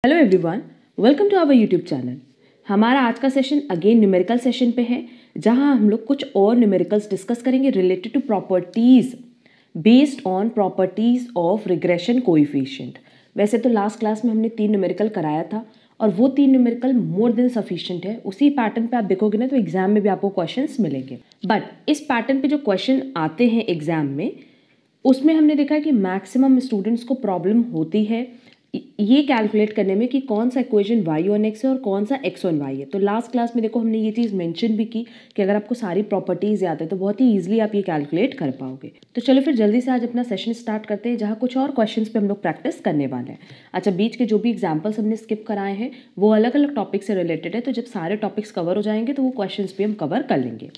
Hello everyone, welcome to our YouTube channel. हमारा आज का सेशन अगेन न्यूमेरिकल सेशन पे है, जहां हम लोग कुछ और न्यूमेरिकल्स डिस्कस करेंगे related to properties based on properties of regression coefficient. वैसे तो लास्ट क्लास में हमने 3 न्यूमेरिकल कराया था और वो 3 न्यूमेरिकल मोर देन सफिशिएंट है। उसी पैटर्न पे आप देखोगे ना तो एग्जाम में भी आपको क्वेश्चंस मिलेंगे। बट इस पैटर्न पे जो क्वेश्चन आते हैं एग्जाम में, उसमें हमने देखा है कि मैक्सिमम स्टूडेंट्स को प्रॉब्लम होती है ये कैलकुलेट करने में कि कौन सा इक्वेशन y ऑन x है और कौन सा x ऑन y है। तो लास्ट क्लास में देखो हमने ये चीज़ मेंशन भी की कि अगर आपको सारी प्रॉपर्टीज याद है तो बहुत ही इजीली आप ये कैलकुलेट कर पाओगे। तो चलो फिर जल्दी से आज अपना सेशन स्टार्ट करते हैं, जहाँ कुछ और क्वेश्चंस पे हम लोग प्रैक्टिस करने वाले हैं। अच्छा, बीच के जो भी एग्जाम्पल्स हमने स्किप कराए हैं वो अलग अलग टॉपिक से रिलेटेड है, तो जब सारे टॉपिक्स कवर हो जाएंगे तो वो क्वेश्चन भी हम कवर कर लेंगे।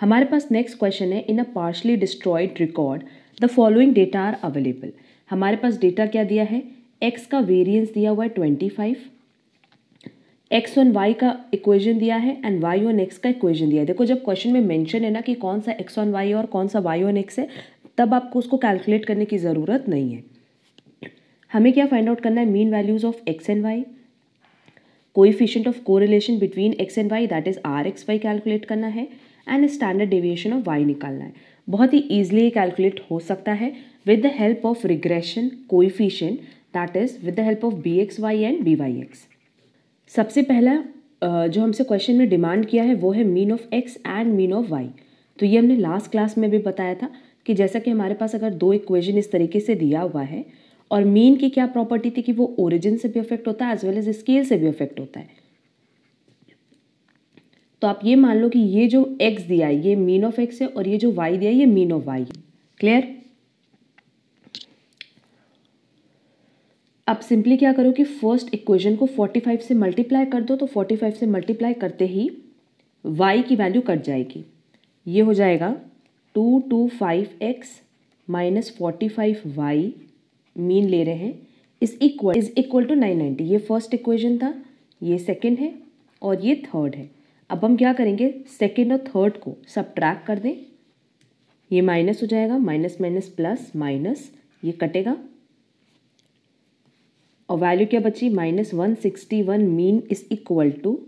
हमारे पास नेक्स्ट क्वेश्चन है, in a partially destroyed record the following data are available. हमारे पास डेटा क्या दिया है, x का वेरिएंस दिया हुआ है 25, x ऑन y का इक्वेशन दिया है एंड y ऑन x का इक्वेशन दिया है। देखो जब क्वेश्चन में मेंशन है ना कि कौन सा x ऑन y और कौन सा y ऑन x है, तब आपको उसको कैलकुलेट करने की ज़रूरत नहीं है। हमें क्या फाइंड आउट करना है, mean values of x and y, coefficient of correlation between x and y that is rxy calculate करना है and standard deviation of y निकालना है। बहुत ही ईजिली ये कैलकुलेट हो सकता है with the help of regression coefficient, that is with the help of bxy and byx। सबसे पहला जो हमसे क्वेश्चन में डिमांड किया है वो है mean of x and mean of y। तो ये हमने लास्ट क्लास में भी बताया था कि जैसा कि हमारे पास अगर दो इक्वेशन इस तरीके से दिया हुआ है और मीन की क्या प्रॉपर्टी थी कि वो ओरिजिन से भी अफेक्ट होता है एज वेल एज स्केल से भी अफेक्ट होता है। तो आप ये मान लो कि ये जो x दिया है ये मीन ऑफ x है और ये जो y दिया है ये मीन ऑफ y है। क्लियर? अब सिंपली क्या करो कि फर्स्ट इक्वेशन को 45 से मल्टीप्लाई कर दो, तो 45 से मल्टीप्लाई करते ही y की वैल्यू कट जाएगी। ये हो जाएगा 225x माइनस 45y, मीन ले रहे हैं, इज इक्वल टू 990। ये फर्स्ट इक्वेशन था, ये सेकंड है और ये थर्ड है। अब हम क्या करेंगे, सेकंड और थर्ड को सबट्रैक्ट कर दें, ये माइनस हो जाएगा, माइनस माइनस प्लस माइनस, ये कटेगा और वैल्यू क्या बची, minus 161 mean is equal to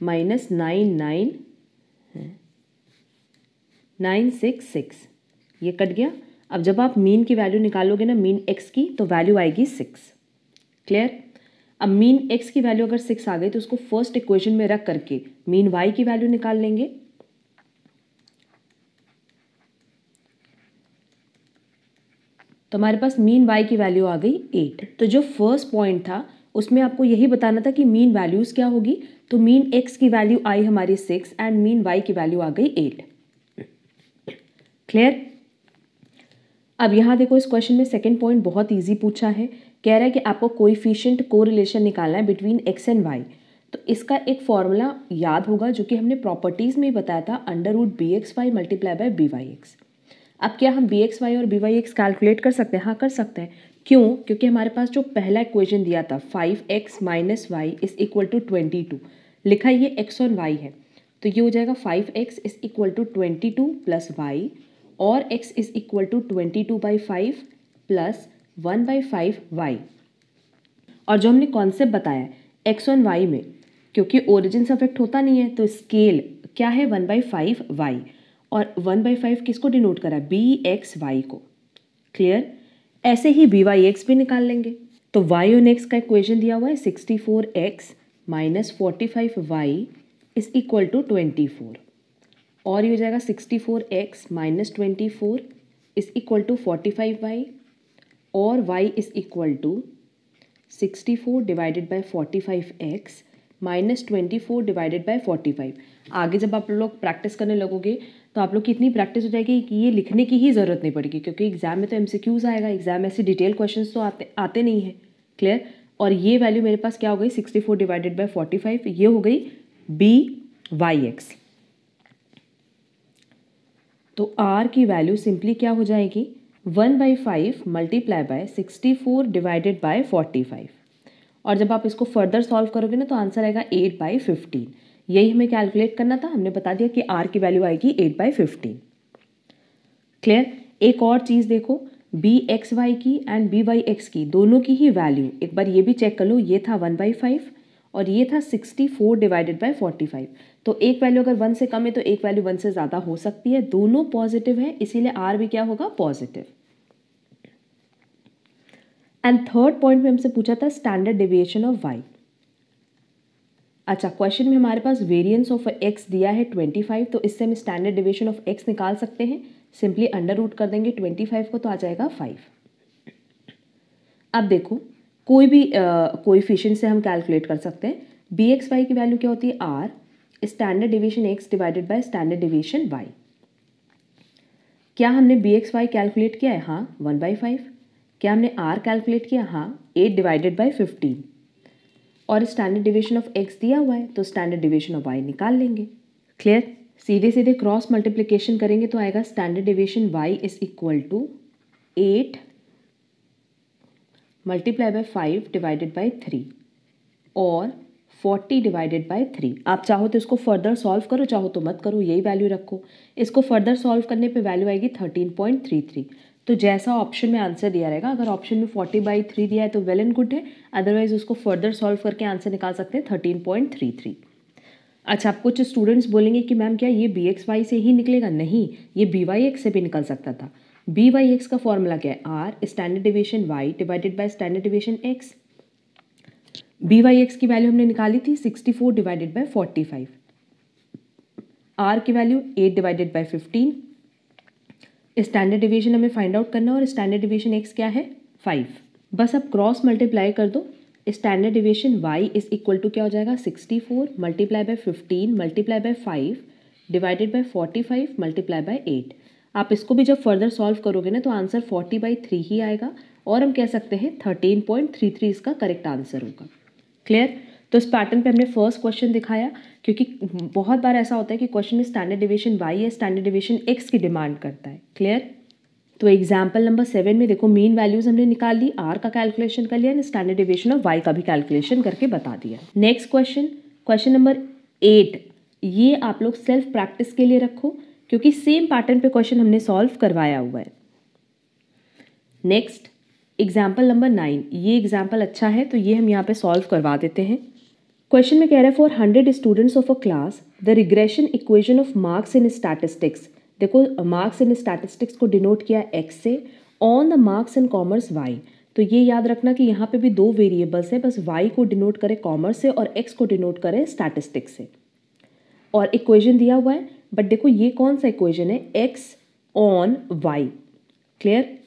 minus 99966, ये कट गया। अब जब आप मीन की वैल्यू निकालोगे ना, मीन x की, तो वैल्यू आएगी 6। क्लियर? अब मीन x की वैल्यू अगर 6 आ गई तो उसको फर्स्ट इक्वेशन में रख करके मीन y की वैल्यू निकाल लेंगे। तो हमारे पास मीन y की वैल्यू आ गई 8। तो जो फर्स्ट पॉइंट था उसमें आपको यही बताना था कि मीन वैल्यूज क्या होगी। तो मीन x की वैल्यू आई हमारी 6 एंड मीन y की वैल्यू आ गई 8। क्लियर? अब यहाँ देखो इस क्वेश्चन में सेकंड पॉइंट बहुत इजी पूछा है, कह रहा है कि आपको कोएफिशिएंट कोरिलेशन निकालना है बिटवीन x एंड y। तो इसका एक फॉर्मूला याद होगा जो कि हमने प्रॉपर्टीज में ही बताया था, under root bxy multiply by byx। अब क्या हम bxy और byx कैलकुलेट कर सकते हैं? हाँ कर सकते हैं। क्यों? क्योंकि हमारे पास जो पहला इक्वेशन दिया था 5x minus y is equal to 22, लिखा ये x ऑन y है, तो ये हो जाएगा 5x is equal to 22 plus y और x is equal to 22/5 plus 1/5y। और जो हमने कॉन्सेप्ट बताया x ऑन y में, क्योंकि ओरिजिन से अफेक्ट होता नहीं है तो स्केल क्या है 1/5y, और 1/5 किसको डिनोट करा है, bxy को। क्लियर? ऐसे ही byx भी निकाल लेंगे। तो y ऑन x का इक्वेशन दिया हुआ है 64x minus 45y is equal to 24, और ये हो जाएगा 64x minus 24 is equal to 45y और y is equal to 64 divided by 45x minus 24 divided by 45। आगे जब आप लोग प्रैक्टिस करने लगोगे तो आप लोग की इतनी प्रैक्टिस हो जाएगी कि ये लिखने की ही ज़रूरत नहीं पड़ेगी, क्योंकि एग्जाम में तो MCQs आएगा, एग्जाम में ऐसे डिटेल क्वेश्चंस तो आते नहीं हैं। क्लियर? और ये वैल्यू मेरे पास क्या हो गई, 64 डिवाइडेड बाय 45, ये हो गई byx। तो r की वैल्यू सिंपली क्या हो जाएगी, 1/5 मल्टीप्लाई बाय 64 डिवाइडेड बाय 45। और जब आप इसको फर्दर सॉल्व करोगे ना तो आंसर आएगा 8/15। यही हमें कैलकुलेट करना था, हमने बता दिया कि r की वैल्यू आएगी 8/15। क्लियर? एक और चीज़ देखो, बी एक्स वाई की एंड बी वाई एक्स की दोनों की ही वैल्यू, एक बार ये भी चेक कर लो, ये था 1/5 और ये था 64 डिवाइडेड बाय 45। तो एक वैल्यू अगर 1 से कम है तो एक वैल्यू 1 से ज़्यादा हो सकती है, दोनों पॉजिटिव है, इसीलिए आर भी क्या होगा, पॉजिटिव। एंड थर्ड पॉइंट में हमसे पूछा था स्टैंडर्ड डेविएशन ऑफ वाई। अच्छा, क्वेश्चन में हमारे पास वेरिएंस ऑफ एक्स दिया है 25, तो इससे हम स्टैंडर्ड डेविएशन ऑफ एक्स निकाल सकते हैं। सिंपली अंडर रूट कर देंगे 25 को, तो आ जाएगा 5। अब देखो, कोई भी कोएफिशिएंट से हम कैलकुलेट कर सकते हैं। बी एक्स वाई की वैल्यू क्या होती है, r standard deviation x divided by standard deviation y. क्या हमने बी एक्स वाई कैलकुलेट किया है, हाँ 1/5। क्या हमने आर कैलकुलेट किया, हाँ 8 डिवाइडेड बाय 15। और स्टैंडर्ड डेविएशन ऑफ एक्स दिया हुआ है, तो स्टैंडर्ड डेविएशन ऑफ वाई निकाल लेंगे। क्लियर, सीधे सीधे क्रॉस मल्टीप्लिकेशन करेंगे तो आएगा standard deviation y is equal to 8 multiply by 5 divided by 3 और 40 डिवाइडेड बाय 3। आप चाहो तो इसको फर्दर सॉल्व करो, चाहो तो मत करो, यही वैल्यू रखो। इसको फर्दर सॉल्व करने पे वैल्यू आएगी 13.33। तो जैसा ऑप्शन में आंसर दिया रहेगा, अगर ऑप्शन में 40/3 दिया है तो वेल एंड गुड है, अदरवाइज उसको फर्दर सॉल्व करके आंसर निकाल सकते हैं 13.33। अच्छा, आप कुछ स्टूडेंट्स बोलेंगे कि मैम क्या ये बी एक्स वाई से ही निकलेगा? नहीं, ये बी वाई एक्स से भी निकल सकता था। बी वाई एक्स का फॉर्मूला क्या है, r standard deviation y divided by standard deviation x. B y x की वैल्यू हमने निकाली थी 64 डिवाइडेड बाय 45, आर की value 8 divided by 15। Standard deviation हमें फाइंड आउट करना है और स्टैंडर्ड डेविएशन एक्स क्या है, 5। बस अब क्रॉस मल्टीप्लाई कर दो। Standard deviation y is equal to क्या हो जाएगा, 64 multiply by 15 multiply by 5 divided by 45 multiply by 8। आप इसको भी जब फर्दर सॉल्व करोगे ना तो आंसर 40/3 ही आएगा, और हम कह सकते हैं 13.33 इसका करेक्ट आंसर होगा। क्लियर, तो इस पैटर्न पे हमने फर्स्ट क्वेश्चन दिखाया, क्योंकि बहुत बार ऐसा होता है कि क्वेश्चन में स्टैंडर्ड डेविएशन वाई या स्टैंडर्ड डेविएशन एक्स की डिमांड करता है। क्लियर, तो एग्जाम्पल नंबर 7 में देखो, मीन वैल्यूज हमने निकाल ली, आर का कैलकुलेशन कर लिया and standard deviation of y का भी कैलकुलेशन करके बता दिया। नेक्स्ट क्वेश्चन, क्वेश्चन नंबर 8, ये आप लोग सेल्फ प्रैक्टिस के लिए रखो, क्योंकि सेम पैटर्न पे क्वेश्चन हमने सॉल्व करवाया हुआ है। नेक्स्ट एग्जाम्पल नंबर 9, ये एग्जाम्पल अच्छा है तो ये हम यहाँ पे सॉल्व करवा देते हैं। क्वेश्चन में कह रहा है for 100 students of a class the regression equation of marks in statistics. देखो, मार्क्स इन स्टैटिस्टिक्स को डिनोट किया एक्स से, on the marks in commerce y. तो ये याद रखना कि यहाँ पे भी दो वेरिएबल्स हैं, बस वाई को डिनोट करें कॉमर्स से और एक्स को डिनोट करें स्टैटिस्टिक्स से। और इक्वेशन दिया हुआ है, बट देखो ये कौन सा इक्वेशन है, x on y. Clear,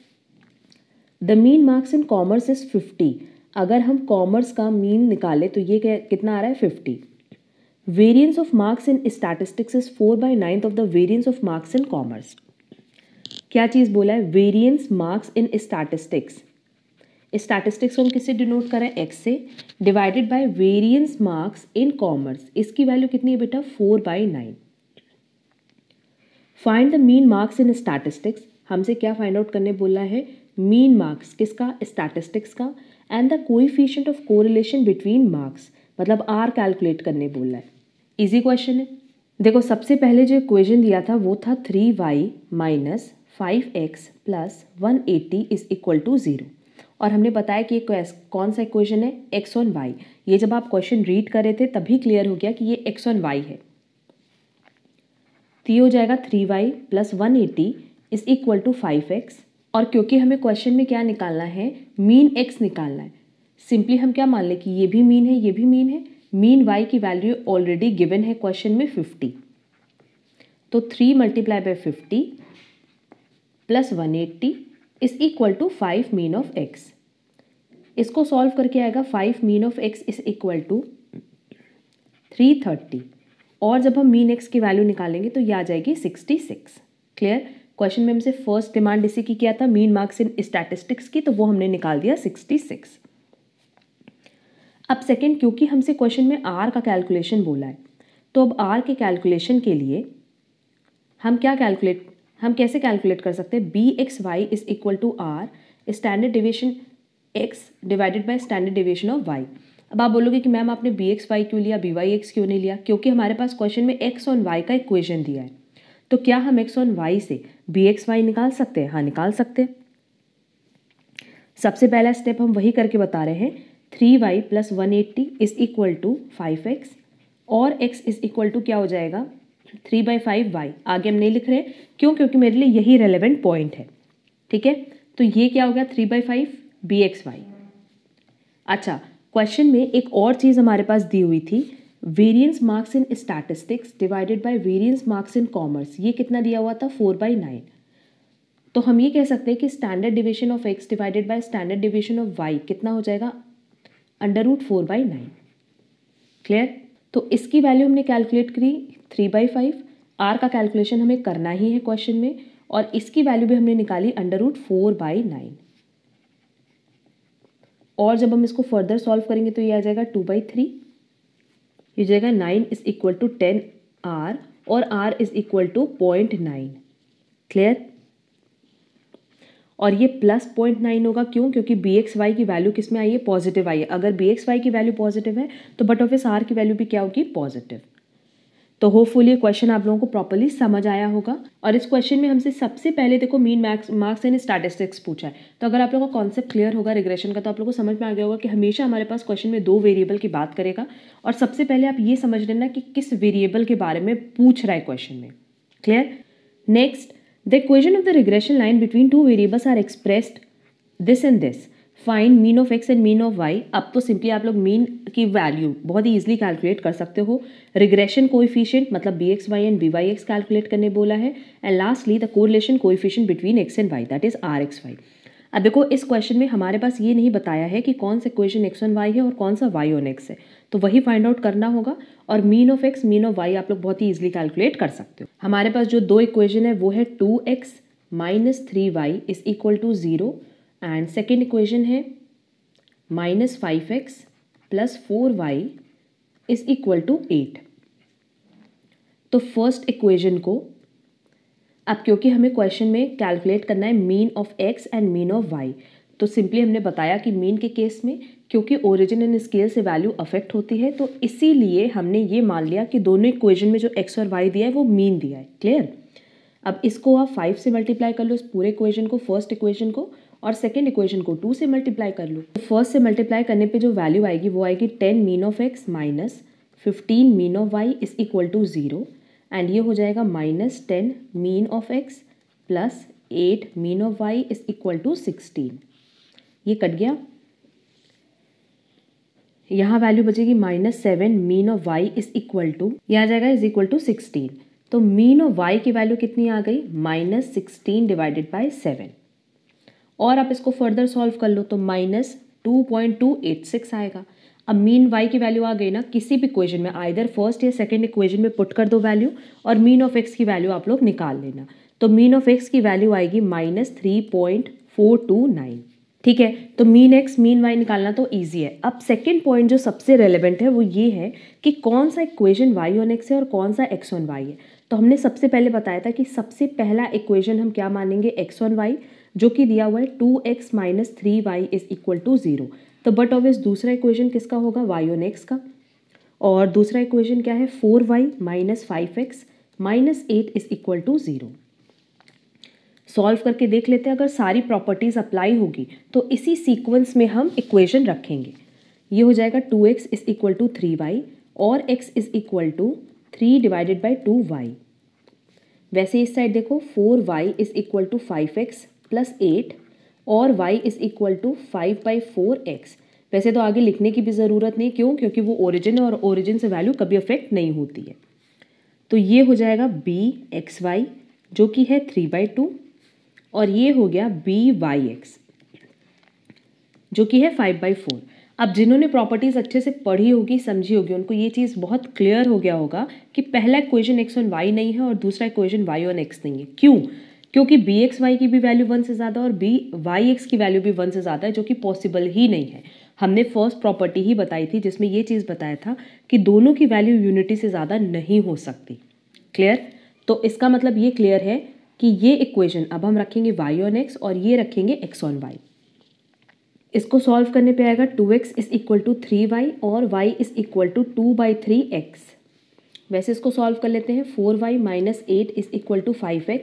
the mean marks in commerce is 50। अगर हम कॉमर्स का मीन निकालें तो ये कितना आ रहा है, 50। Variance of marks in statistics is 4/9 of the variance of marks in commerce. क्या चीज़ बोला है, variance marks in statistics. Statistics को हम किससे डिनोट करें, एक्स से, divided by variance marks in commerce. इसकी वैल्यू कितनी है बेटा, 4/9। Find the mean marks in statistics. हमसे क्या फाइंड आउट करने बोला है, मीन मार्क्स किसका, स्टैटिस्टिक्स का, and the coefficient of correlation between marks, मतलब आर कैलकुलेट करने बोला है। इजी क्वेश्चन है। देखो, सबसे पहले जो इक्वेशन दिया था वो था 3y minus 5x plus 180 is equal to 0, और हमने बताया कि ये कौन सा इक्वेशन है, x ऑन y। ये जब आप क्वेश्चन रीड कर रहे थे तभी क्लियर हो गया कि ये x ऑन y है। तो ये हो जाएगा 3y plus 180 is equal to 5x, और क्योंकि हमें क्वेश्चन में क्या निकालना है, मीन x निकालना है, सिंपली हम क्या मान लें कि ये भी मीन है, ये भी मीन है। मीन y की वैल्यू ऑलरेडी गिवन है क्वेश्चन में 50, तो 3 multiply by 50 plus 180 is equal to 5 mean of x। इसको सॉल्व करके आएगा 5 mean of x is equal to 330, और जब हम मीन x की वैल्यू निकालेंगे तो ये आ जाएगी 66। क्लियर, क्वेश्चन में हमसे फर्स्ट डिमांड इसी की किया था, मीन मार्क्स इन स्टैटिस्टिक्स की, तो वो हमने निकाल दिया 66। अब सेकंड, क्योंकि हमसे क्वेश्चन में आर का कैलकुलेशन बोला है, तो अब आर के कैलकुलेशन के लिए हम कैसे कैलकुलेट कर सकते हैं, b x y is equal to r standard deviation x divided by standard deviation of y. अब आप बोलोगे कि मैम आपने बी एक्स वाई क्यों लिया, बी वाई एक्स क्यों नहीं लिया, क्योंकि हमारे पास क्वेश्चन में एक्स ऑन वाई का इक्वेशन दिया है। तो क्या हम एक्स ऑन वाई से बी एक्स वाई निकाल सकते हैं, हाँ निकाल सकते हैं। सबसे पहला स्टेप हम वही करके बता रहे हैं, 3y + 180 is equal to 5x और x इज इक्वल टू क्या हो जाएगा 3/5y। आगे हम नहीं लिख रहे, क्यों? क्योंकि मेरे लिए यही रेलेवेंट पॉइंट है। ठीक है, तो ये क्या हो गया 3/5 bxy। अच्छा, क्वेश्चन में एक और चीज़ हमारे पास दी हुई थी, variance marks in statistics divided by variance marks in commerce. ये कितना दिया हुआ था 4/9। तो हम ये कह सकते हैं कि standard division of x divided by standard division of y कितना हो जाएगा √4/9। क्लियर? तो इसकी वैल्यू हमने कैलकुलेट करी 3/5। r का कैलकुलेशन हमें करना ही है क्वेश्चन में, और इसकी वैल्यू भी हमने निकाली √4/9। और जब हम इसको फर्दर सॉल्व करेंगे तो ये आ जाएगा 2/3। ये जाएगा 9 इज इक्वल टू 10r और r is equal to 0.9। Clear? और ये प्लस 0.9 होगा, क्यों? क्योंकि bxy की वैल्यू किस में आई है? पॉजिटिव आई है। अगर bxy की वैल्यू पॉजिटिव है तो बट ऑफ r की वैल्यू भी क्या होगी? पॉजिटिव। तो होपफुली ये क्वेश्चन आप लोगों को प्रॉपर्ली समझ आया होगा। और इस क्वेश्चन में हमसे सबसे पहले देखो मीन मार्क्स एंड स्टैटिस्टिक्स पूछा है। तो अगर आप लोगों को कॉन्सेप्ट क्लियर होगा रिग्रेशन का, तो आप लोगों को समझ में आ गया होगा कि हमेशा हमारे पास क्वेश्चन में 2 वेरिएबल की बात करेगा, और सबसे पहले आप ये समझ लेना कि किस वेरिएबल के बारे में पूछ रहा है क्वेश्चन में। Clear? Next, the equation of the regression line between 2 variables are expressed this and this, find mean of x and mean of y। अब तो सिंपली आप लोग मीन की वैल्यू बहुत ही ईजिली कैलकुलेट कर सकते हो। रिग्रेशन कोएफिशिएंट मतलब bxy एंड byx कैलकुलेट करने बोला है, and lastly the correlation coefficient between x and y that is rxy। अब देखो इस क्वेश्चन में हमारे पास ये नहीं बताया है कि कौन सा इक्वेशन x ऑन y है और कौन सा y ऑन x है, तो वही फाइंड आउट करना होगा। और mean of x mean of y आप लोग बहुत ही ईजिली कैलकुलेट कर सकते हो। हमारे पास जो 2 इक्वेशन है वो है 2x - 3y is equal to 0, and second equation है -5x + 4y is equal to 8। तो फर्स्ट इक्वेशन को अब क्योंकि हमें क्वेश्चन में कैलकुलेट करना है mean of x and mean of y, तो सिंपली हमने बताया कि मीन के केस में क्योंकि ओरिजिन एंड स्केल से वैल्यू अफेक्ट होती है, तो इसीलिए हमने ये मान लिया कि दोनों इक्वेशन में जो x और y दिया है वो मीन दिया है। क्लियर? अब इसको आप 5 से मल्टीप्लाई कर लो इस पूरे इक्वेशन को, फर्स्ट इक्वेशन को, और सेकेंड इक्वेशन को 2 से मल्टीप्लाई कर लो। तो फर्स्ट से मल्टीप्लाई करने पे जो वैल्यू आएगी वो आएगी 10 mean of x minus 15 mean of y is equal to 0, and ये हो जाएगा -10 mean of x plus 8 mean of y is equal to 16। ये कट गया, यहाँ वैल्यू बचेगी -7 mean of y is equal to, यह आ जाएगा इज इक्वल टू 16। तो मीन ऑफ y की वैल्यू कितनी आ गई? -16 डिवाइडेड बाय 7। और आप इसको फर्दर सॉल्व कर लो तो -2.286 आएगा। अब मीन y की वैल्यू आ गई ना, किसी भी इक्वेशन में आइदर फर्स्ट या सेकंड इक्वेशन में पुट कर दो वैल्यू, और मीन ऑफ x की वैल्यू आप लोग निकाल लेना। तो मीन ऑफ x की वैल्यू आएगी -3.429। ठीक है, तो मीन x मीन y निकालना तो ईजी है। अब सेकेंड पॉइंट जो सबसे रेलिवेंट है वो ये है कि कौन सा इक्वेशन y ऑन x है और कौन सा x ऑन y है। तो हमने सबसे पहले बताया था कि सबसे पहला इक्वेशन हम क्या मानेंगे? x ऑन y, जो कि दिया हुआ है 2x - 3y is equal to 0। तो बट ऑब्वियस दूसरा इक्वेशन किसका होगा? y ऑन x का। और दूसरा इक्वेशन क्या है? 4y - 5x - 8 is equal to 0। Solve करके देख लेते हैं, अगर सारी प्रॉपर्टीज अप्लाई होगी तो इसी सीक्वेंस में हम इक्वेशन रखेंगे। ये हो जाएगा 2x is equal to 3y और x is equal to 3 divided by 2y। वैसे इस साइड देखो 4y is equal to 5x plus 8 और y is equal to 5/4x। वैसे तो आगे लिखने की भी ज़रूरत नहीं, क्यों? क्योंकि वो ओरिजिन है और ओरिजिन से वैल्यू कभी अफेक्ट नहीं होती है। तो ये हो जाएगा bxy जो कि है 3/2, और ये हो गया byx जो कि है 5/4। अब जिन्होंने प्रॉपर्टीज़ अच्छे से पढ़ी होगी, समझी होगी, उनको ये चीज़ बहुत क्लियर हो गया होगा कि पहला इक्वेशन x ऑन y नहीं है और दूसरा इक्वेशन y ऑन x नहीं है। क्यों? क्योंकि bxy की भी वैल्यू 1 से ज़्यादा और byx की वैल्यू भी 1 से ज़्यादा है, जो कि पॉसिबल ही नहीं है। हमने फर्स्ट प्रॉपर्टी ही बताई थी जिसमें ये चीज़ बताया था कि दोनों की वैल्यू यूनिटी से ज़्यादा नहीं हो सकती। क्लियर? तो इसका मतलब ये क्लियर है कि ये इक्वेशन अब हम रखेंगे y ऑन x और ये रखेंगे x ऑन y। इसको सॉल्व करने पे आएगा 2x is equal to 3y और y is equal to 2/3x। वैसे इसको सॉल्व कर लेते हैं। 4y - 8 is equal to 5x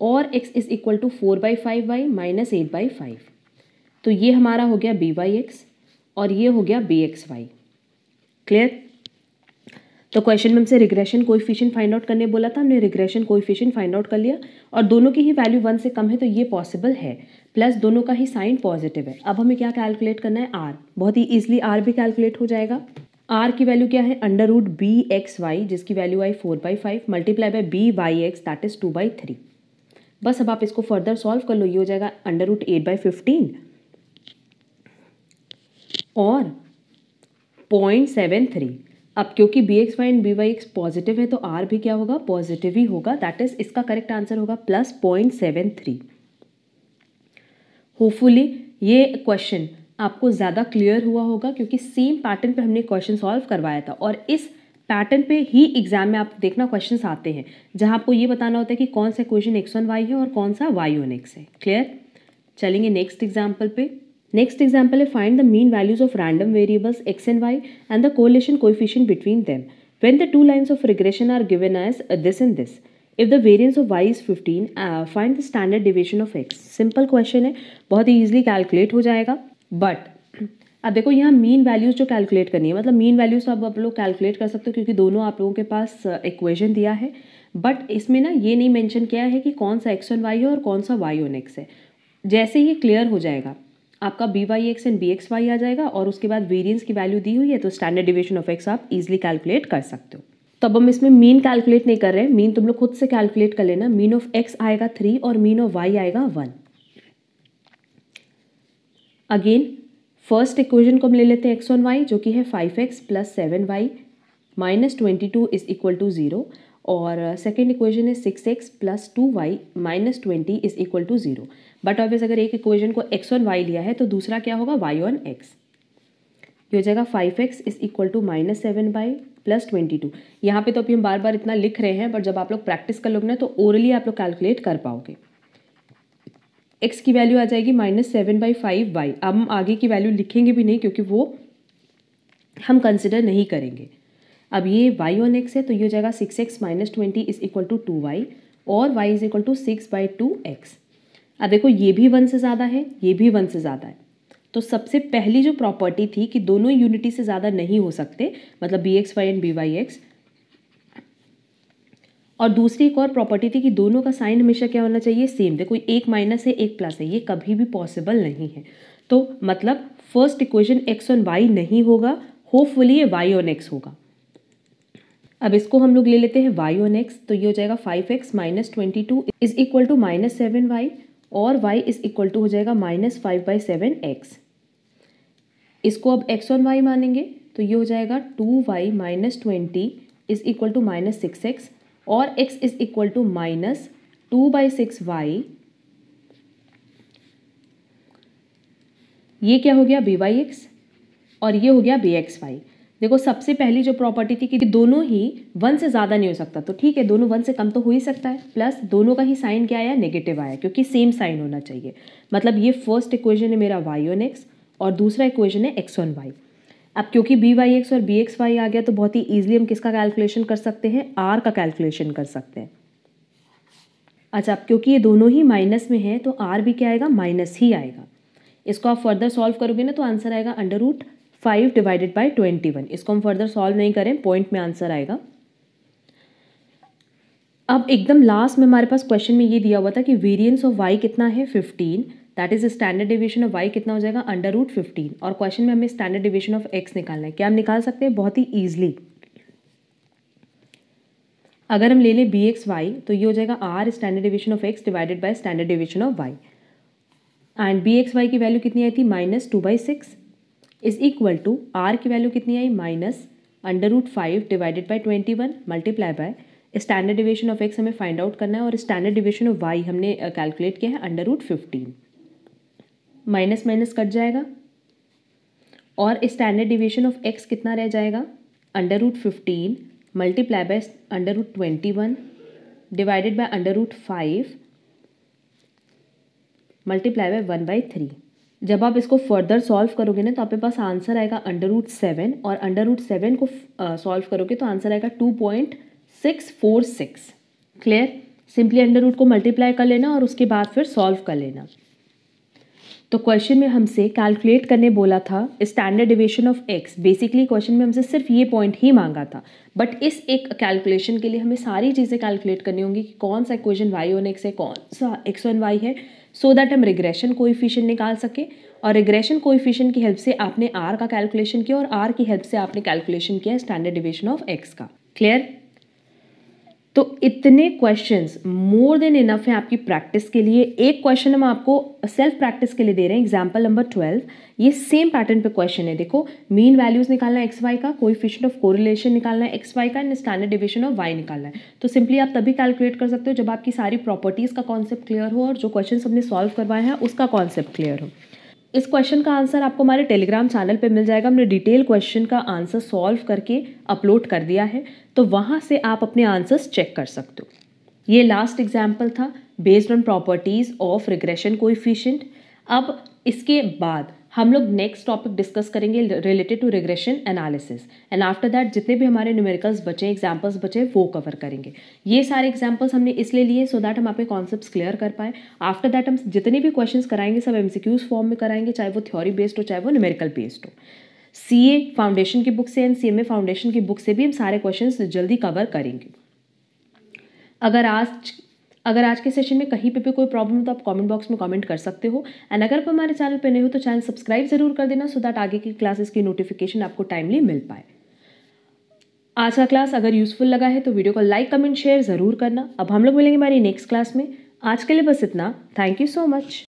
और x is equal to 4/5y - 8/5। तो ये हमारा हो गया बी वाई एक्स और ये हो गया बी एक्स वाई। क्लियर? तो क्वेश्चन में हमसे रिग्रेशन कोएफिशिएंट फाइंड आउट करने बोला था, हमने रिग्रेशन कोएफिशिएंट फाइंड आउट कर लिया और दोनों की ही वैल्यू 1 से कम है तो ये पॉसिबल है, प्लस दोनों का ही साइन पॉजिटिव है। अब हमें क्या कैलकुलेट करना है? आर। बहुत ही ईजिली आर भी कैलकुलेट हो जाएगा। आर की वैल्यू क्या है? Under root b x y जिसकी वैल्यू आई 4/5 multiply by b y x that is 2/3। बस अब आप इसको फर्दर सॉल्व कर लो, ये हो जाएगा अंडर रूट 8/15 और 0.73। अब क्योंकि b x y and b y x positive है तो आर भी क्या होगा? पॉजिटिव ही होगा, दैट इज इसका करेक्ट आंसर होगा प्लस 0.73। होपफुली ये क्वेश्चन आपको ज़्यादा क्लियर हुआ होगा क्योंकि सेम पैटर्न पे हमने क्वेश्चन सॉल्व करवाया था और इस पैटर्न पे ही एग्जाम में आप देखना क्वेश्चंस आते हैं जहां आपको ये बताना होता है कि कौन सा इक्वेशन x ऑन y है और कौन सा y ऑन x है। क्लियर? चलेंगे नेक्स्ट एग्जाम्पल पे। नेक्स्ट एग्जाम्पल है find the mean values of random variables x and y and the correlation coefficient between them when the two lines of regression are given as this and this. If the variance of y is 15 find the standard deviation of x। Simple question है, बहुत ही easily calculate हो जाएगा। But अब देखो यहाँ mean values जो calculate करनी है, मतलब मीन वैल्यूज तो अब आप लोग कैलकुलेट कर सकते हो क्योंकि दोनों आप लोगों के पास इक्वेशन दिया है, बट इसमें ना ये नहीं मेंशन किया है कि कौन सा x ऑन y है और कौन सा y ऑन x है। जैसे ही क्लियर हो जाएगा आपका b y x and b x y आ जाएगा और उसके बाद वेरिएंस की वैल्यू दी हुई है तो स्टैंडर्ड डेविएशन ऑफ x आप इजिली कैलकुलेट कर सकते हो। तो अब हम इसमें मीन कैलकुलेट नहीं कर रहे हैं, मीन तुम लोग खुद से कैलकुलेट कर लेना। मीन ऑफ x आएगा 3 और मीन ऑफ y आएगा 1। अगेन फर्स्ट इक्वेशन को हम ले लेते हैं x ऑन y जो कि है 5x plus 7y minus 22 is equal to 0 और सेकेंड इक्वेशन है 6x plus 2y minus 20 is equal to 0। But obvious अगर एक इक्वेशन को x ऑन y लिया है तो दूसरा क्या होगा? y on x। ये हो जाएगा 5x is equal to minus 7y plus 22। यहाँ पे तो अभी हम बार बार इतना लिख रहे हैं बट जब आप लोग प्रैक्टिस कर लोगे ना तो ओरली आप लोग कैलकुलेट कर पाओगे। x की वैल्यू आ जाएगी माइनस 7/5y। अब हम आगे की वैल्यू लिखेंगे भी नहीं क्योंकि वो हम कंसिडर नहीं करेंगे। अब ये y ऑन x है तो ये हो जाएगा 6x minus 20 is equal to 2y और y is equal to 6/2x। अब देखो ये भी 1 से ज़्यादा है, ये भी 1 से ज़्यादा है, तो सबसे पहली जो प्रॉपर्टी थी कि दोनों यूनिटी से ज़्यादा नहीं हो सकते, मतलब b x y and b y x, और दूसरी एक और प्रॉपर्टी थी कि दोनों का साइन हमेशा क्या होना चाहिए? सेम। देखो एक माइनस है एक प्लस है, ये कभी भी पॉसिबल नहीं है। तो मतलब first equation x on y नहीं होगा, होपफुली ये y ऑन x होगा। अब इसको हम लोग ले लेते हैं y ऑन x, तो ये हो जाएगा 5x minus 22 is equal to minus 7y और y इज इक्वल टू हो जाएगा माइनस 5/7x। इसको अब x ऑन y मानेंगे तो ये हो जाएगा 2y minus 20 is equal to minus 6x और x is equal to minus 2/6y। ये क्या हो गया? बी वाई एक्स और ये हो गया बी एक्स वाई। देखो सबसे पहली जो प्रॉपर्टी थी कि दोनों ही 1 से ज़्यादा नहीं हो सकता, तो ठीक है दोनों 1 से कम तो हो ही सकता है, प्लस दोनों का ही साइन क्या आया? नेगेटिव आया, क्योंकि सेम साइन होना चाहिए। मतलब ये फर्स्ट इक्वेशन है मेरा y ऑन x और दूसरा इक्वेशन है x ऑन y। अब क्योंकि बी वाई एक्स और बी एक्स वाई आ गया तो बहुत ही ईजिली हम किसका कैलकुलेशन कर सकते हैं? r का कैलकुलेशन कर सकते हैं। अच्छा, अब क्योंकि ये दोनों ही माइनस में है तो r भी क्या आएगा? माइनस ही आएगा। इसको आप फर्दर सॉल्व करोगे ना तो आंसर आएगा अंडर रूट 5 डिवाइडेड बाई 21। इसको हम फर्दर सॉल्व नहीं करें, पॉइंट में आंसर आएगा। अब एकदम लास्ट में हमारे पास क्वेश्चन में ये दिया हुआ था कि वेरिएंस ऑफ y कितना है? 15, that is standard deviation of y कितना हो जाएगा? Under root 15। और क्वेश्चन में हमें स्टैंडर्ड डेविएशन ऑफ x निकालना है। क्या हम निकाल सकते हैं? बहुत ही ईजिली। अगर हम ले लें बी एक्स वाई तो ये हो जाएगा r standard deviation of x divided by standard deviation of y। And b x y की वैल्यू कितनी आई थी? Minus 2/6 is equal to r की वैल्यू कितनी आई? Minus under root 5 divided by 21 multiply by standard deviation of x हमें find out करना है और स्टैंडर्ड डेविएशन ऑफ y हमने कैलकुलेट किया है under root 15। Minus minus cut जाएगा और स्टैंडर्ड डेविएशन ऑफ x कितना रह जाएगा? Under root 15 multiply by under root 21 divided by under root 5 multiply by 1/3। जब आप इसको फर्दर सॉल्व करोगे ना तो आपके पास आंसर आएगा अंडर रूट 7 और अंडर रूट 7 को सॉल्व करोगे तो आंसर आएगा 2.646। क्लियर? सिंपली अंडर रूट को मल्टीप्लाई कर लेना और उसके बाद फिर सॉल्व कर लेना। तो क्वेश्चन में हमसे कैलकुलेट करने बोला था standard deviation of x. Basically question में हमसे सिर्फ ये पॉइंट ही मांगा था, बट इस एक कैलकुलेशन के लिए हमें सारी चीज़ें कैलकुलेट करनी होंगी कि कौन सा इक्वेशन वाई ऑन एक्स है, कौन सा एक्स ऑन वाई है, सो दैट हम रिग्रेशन कोएफिशिएंट निकाल सके। और रिग्रेशन कोएफिशिएंट की हेल्प से आपने आर का कैलकुलेशन किया और आर की हेल्प से आपने कैलकुलेशन किया स्टैंडर्ड डिविएशन ऑफ एक्स का। क्लियर? तो इतने क्वेश्चंस मोर देन इनफ है आपकी प्रैक्टिस के लिए। एक क्वेश्चन हम आपको सेल्फ प्रैक्टिस के लिए दे रहे हैं, एग्जाम्पल नंबर 12। ये सेम पैटर्न पे क्वेश्चन है। देखो, मीन वैल्यूज निकालना है एक्स वाई का, कोएफिशिएंट ऑफ कोरिलेशन निकालना है एक्स वाई का, and standard deviation of y निकालना है। तो सिंपली आप तभी कैलकुलेट कर सकते हो जब आपकी सारी प्रॉपर्टीज का कॉन्सेप्ट क्लियर हो और जो क्वेश्चन हमने सॉल्व करवाए हैं उसका कॉन्सेप्ट क्लियर हो। इस क्वेश्चन का आंसर आपको हमारे टेलीग्राम चैनल पे मिल जाएगा। हमने डिटेल क्वेश्चन का आंसर सॉल्व करके अपलोड कर दिया है, तो वहाँ से आप अपने आंसर्स चेक कर सकते हो। ये लास्ट एग्जाम्पल था based on properties of regression coefficient. अब इसके बाद हम लोग नेक्स्ट टॉपिक डिस्कस करेंगे related to regression analysis, and after that जितने भी हमारे न्यूमेरिकल्स बचे, एग्जाम्पल्स बचे, वो कवर करेंगे। ये सारे एग्जाम्पल्स हमने इसलिए लिए सो दैट हम आपके कॉन्सेप्ट्स क्लियर कर पाए। आफ्टर दैट हम जितने भी क्वेश्चंस कराएंगे सब एमसीक्यूज फॉर्म में कराएंगे, चाहे वो थ्योरी बेस्ड हो चाहे वो न्यूमेरिकल बेस्ड हो। सीए फाउंडेशन की बुक से एंड सीएमए फाउंडेशन की बुक से भी हम सारे क्वेश्चंस जल्दी कवर करेंगे। अगर आज के सेशन में कहीं पे भी कोई प्रॉब्लम हो तो आप कमेंट बॉक्स में कमेंट कर सकते हो, एंड अगर आप हमारे चैनल पे नए हो तो चैनल सब्सक्राइब जरूर कर देना सो दैट आगे की क्लासेस की नोटिफिकेशन आपको टाइमली मिल पाए। आज का क्लास अगर यूजफुल लगा है तो वीडियो को लाइक कमेंट शेयर जरूर करना। अब हम लोग मिलेंगे हमारी नेक्स्ट क्लास में। आज के लिए बस इतना। Thank you so much.